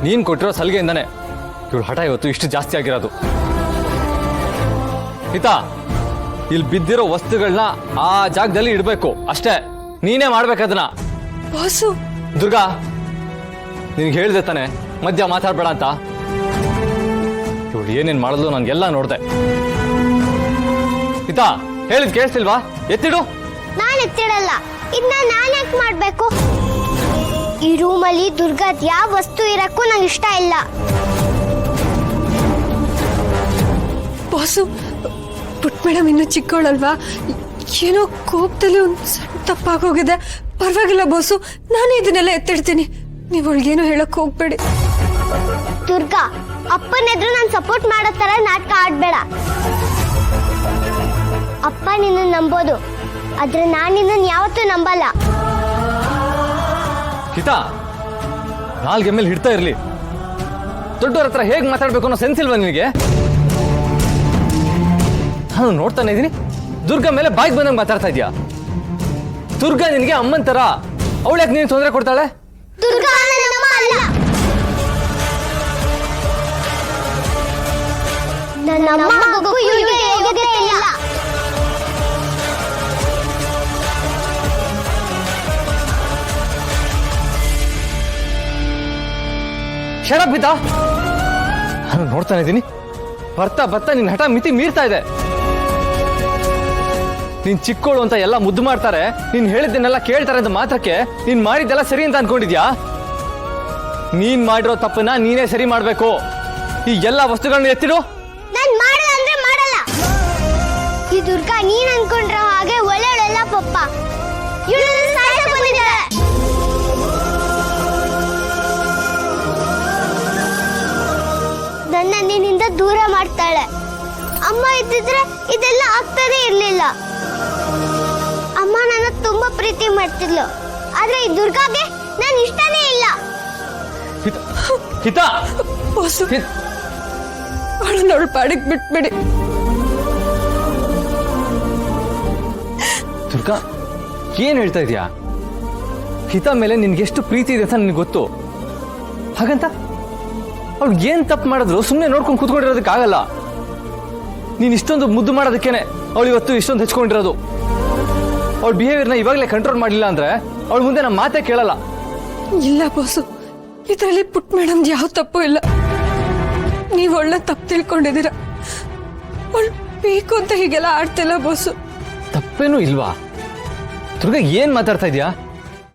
ನೀನ್ ಕೊಟ್ಟಿರೋ ಸಲಿಗೆಯಿಂದಾನೆ ಇವಳು ಹಠ ಇವತ್ತು ಇಷ್ಟು ಜಾಸ್ತಿ ಆಗಿರೋದು. ಹಿತಾ, ಇಲ್ಲಿ ಬಿದ್ದಿರೋ ವಸ್ತುಗಳನ್ನ ಆ ಜಾಗದಲ್ಲಿ ಇಡಬೇಕು ಅಷ್ಟೇ. ನೀನೇ ಮಾಡ್ಬೇಕದನ್ನ. ಬಾಸು, ದುರ್ಗಾ, ನಿನ್ಗೆ ಹೇಳ್ದೆ ತಾನೆ ಮಧ್ಯ ಮಾತಾಡ್ಬೇಡ ಅಂತ. ಇವಳು ಏನೇನ್ ಮಾಡಿದ್ಲು ನನ್ಗೆಲ್ಲ ನೋಡ್ದೆ. ಹಿತಾ, ಹೇಳಿದ್ ಕೇಳಿಸ್ತಿಲ್ವಾ? ಎತ್ತಿಡು. ನಾನು ಎತ್ತಿಡಲ್ಲ. ಇದನ್ನ ನಾನು ಯಾಕೆ ಮಾಡ್ಬೇಕು? ಈ ರೂಮಲ್ಲಿ ದುರ್ಗಾದ್ ಯಾವ ವಸ್ತು ಇರಕ್ಕೂ ನಂಗೆ ಇಷ್ಟ ಇಲ್ಲ. ಬಾಸು, ಪುಟ್ ಮೇಡಮ್ ಇನ್ನೂ ಚಿಕ್ಕವಳಲ್ವಾ, ಏನೋ ಕೋಪದಲ್ಲಿ ಒಂದು ಸಣ್ಣ ತಪ್ಪಾಗೋಗಿದೆ. ಪರವಾಗಿಲ್ಲ ಬಾಸು, ನಾನೇ ಇದನ್ನೆಲ್ಲ ಎತ್ತಿಡ್ತೀನಿ. ನೀವು ಅವಳಿಗೇನು ಹೇಳಕ್ ಹೋಗ್ಬೇಡಿ. ದುರ್ಗಾ, ಅಪ್ಪನ ಎದುರು ನಾನು ಸಪೋರ್ಟ್ ಮಾಡೋ ತರ ನಾಟಕ ಆಡ್ಬೇಡ. ಅಪ್ಪ ನಿನ್ನ ನಂಬೋದು, ಆದ್ರೆ ನಾನು ನಿನ್ನ ಯಾವತ್ತೂ ನಂಬಲ್ಲ. ಹಿತಾ, ನಾಲ್ಗೆ ಮೇಲೆ ಹಿಡ್ತಾ ಇರ್ಲಿ. ದೊಡ್ಡವ್ರ ಹತ್ರ ಹೇಗ್ ಮಾತಾಡ್ಬೇಕು ಅನ್ನೋ ಸೆನ್ಸ್ ಇಲ್ವಾ ನಿನಗೆ? ನಾನು ನೋಡ್ತಾನೆ ಇದೀನಿ, ದುರ್ಗಾ ಮೇಲೆ ಬಾಯ್ಗೆ ಬಂದಂಗೆ ಮಾತಾಡ್ತಾ ಇದೀಯಾ. ದುರ್ಗಾ ನಿನಗೆ ಅಮ್ಮನ್ ತರ, ಅವಳು ಯಾಕೆ ನೀನು ತೊಂದರೆ ಕೊಡ್ತಾಳೆ? ದುರ್ಗಾ ನನ್ನಮ್ಮ ಅಲ್ಲ. ನನ್ನ ಮಗಗೂ ಇವಳಿಗೆ ಯೋಗ್ಯತೆ ಇಲ್ಲ. ಶರಪ್ ಹಿತಾ, ನಾನು ನೋಡ್ತಾನೆ ಇದ್ದೀನಿ, ಬರ್ತಾ ಬರ್ತಾ ನಿನ್ನ ಹಠ ಮಿತಿ ಮೀರ್ತಾ ಇದೆ. ನೀನ್ ಚಿಕ್ಕೋಳು ಅಂತ ಎಲ್ಲ ಮುದ್ದು ಮಾಡ್ತಾರೆ, ನೀನ್ ಹೇಳಿದ್ದನ್ನೆಲ್ಲ ಕೇಳ್ತಾರೆ ಅಂತ ಮಾತ್ರಕ್ಕೆ ನೀನ್ ಮಾಡಿದ್ದೆಲ್ಲ ಸರಿ ಅಂತ ಅನ್ಕೊಂಡಿದ್ಯಾ? ನೀನ್ ಮಾಡಿರೋ ತಪ್ಪನ್ನ ನೀನೇ ಸರಿ ಮಾಡ್ಬೇಕು. ಈ ಎಲ್ಲ ವಸ್ತುಗಳನ್ನ ಎತ್ತಿಡು. ನಾನ್ ಮಾಡಲ್ಲ ಅಂದ್ರೆ ಮಾಡಲ್ಲ. ಈ ದುರ್ಗಾ ನೀನ್ ಅನ್ಕೊಂಡ್ರ ಹಾಗೆ ಒಳ್ಳೆಯವಳೆಲ್ಲ ಪಪ್ಪ. ಇವಳು ಸಾಯ್ಸಕ್ ಬಂದಿದ್ದಾಳೆ. ನನ್ನ ನಿನ್ನಿಂದ ದೂರ ಮಾಡ್ತಾಳೆ. ಅಮ್ಮ ಇದ್ದಿದ್ರೆ ಇದೆಲ್ಲ ಆಗ್ತಾನೆ ಇರ್ಲಿಲ್ಲ. ಅಮ್ಮ ನನ್ನ ತುಂಬಾ ಪ್ರೀತಿ ಮಾಡ್ತಿದ್ಲು, ಆದ್ರೆ ಈ ದುರ್ಗಾಗೆ ನಾನು ಇಷ್ಟನೇ ಇಲ್ಲ. ಹಿತಾ, ಬಾಸು, ಅವಳನ್ನ ಅವಳು ಪಾಡಿಗೆ ಬಿಟ್ಬಿಡಿ. ದುರ್ಗಾ, ಏನ್ ಹೇಳ್ತಾ ಇದೀಯಾ? ಹಿತಾ ಮೇಲೆ ನಿನ್ಗೆಷ್ಟು ಪ್ರೀತಿ ಇದೆ ಅಂತ ನಿನ್ಗೆ ಗೊತ್ತು. ಹಾಗಂತ ಅವ್ಳು ಏನ್ ತಪ್ಪು ಮಾಡಿದ್ರು ಸುಮ್ಮನೆ ನೋಡ್ಕೊಂಡು ಕೂತ್ಕೊಂಡಿರೋದಕ್ಕಾಗಲ್ಲ. ನೀನ್ ಇಷ್ಟೊಂದು ಮುದ್ದು ಮಾಡೋದಕ್ಕೇನೆ ಅವಳು ಇವತ್ತು ಇಷ್ಟೊಂದು ಹೆಚ್ಕೊಂಡಿರೋದು. ಅವಳ ಬಿಹೇವಿಯರ್ನ ಇವಾಗಲೇ ಕಂಟ್ರೋಲ್ ಮಾಡಲಿಲ್ಲ ಅಂದ್ರೆ ಅವಳು ಮುಂದೆ ನಮ್ಮ ಮಾತೇ ಕೇಳಲ್ಲ. ಇಲ್ಲ ಬಾಸು, ಇದರಲ್ಲಿ ಪುಟ್ ಮೇಡಮ್ ಯಾವ ತಪ್ಪು ಇಲ್ಲ. ನೀವು ಒಳ್ಳೆ ತಪ್ಪು ತಿಳ್ಕೊಂಡಿದ್ದೀರ. ಅವಳು ಬೇಕು ಅಂತ ಹೀಗೆಲ್ಲ ಆಡ್ತಿಲ್ಲ ಬಾಸು. ತಪ್ಪೇನೂ ಇಲ್ವಾ? ದುರ್ಗಾ, ಏನ್ ಮಾತಾಡ್ತಾ ಇದೀಯಾ?